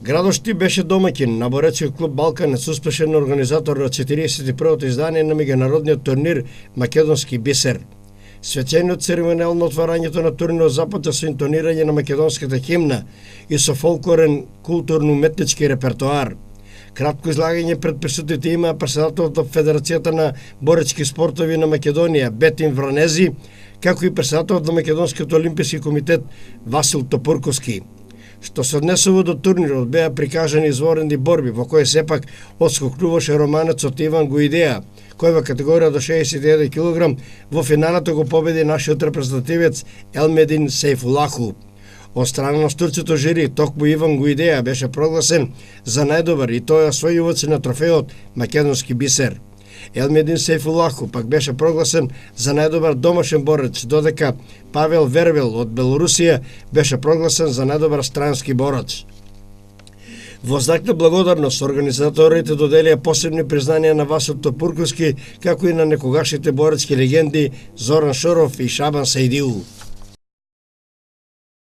Градошти беше домаќин на боречки клуб Балканец, успешен организатор на 41-то издание на меѓународниот турнир Македонски бисер. Свечениот церемонијал на отварањето на турнирот започна со интонирање на македонската химна и со фолклорен културно-уметнички репертоар. Кратко излагање пред присутните има председателот на Федерацијата на боречки спортови на Македонија Бетин Вранези, како и председателот на Македонскиот олимписки комитет Васил Топурковски. Што се однесува до турнирот, беа прикажани изворени борби, во кои сепак отскокнуваше романецот Иван Гуидеа, кој во категорија до 61 кг во финалето го победи нашиот репрезентативец Елмедин Сейфулаху. Од страна на турците жири, токму Иван Гуидеа беше прогласен за најдобар и тој освојувач на трофеот Македонски бисер. Елмедин Сейфулаху пак беше прогласен за најдобар домашен борец, додека Павел Вервел од Белорусија беше прогласен за најдобар странски борец. Во знак на благодарност, организаторите доделија посебни признанија на Васил Топурковски, како и на некогашните боречки легенди Зоран Шоров и Шабан Саидиу.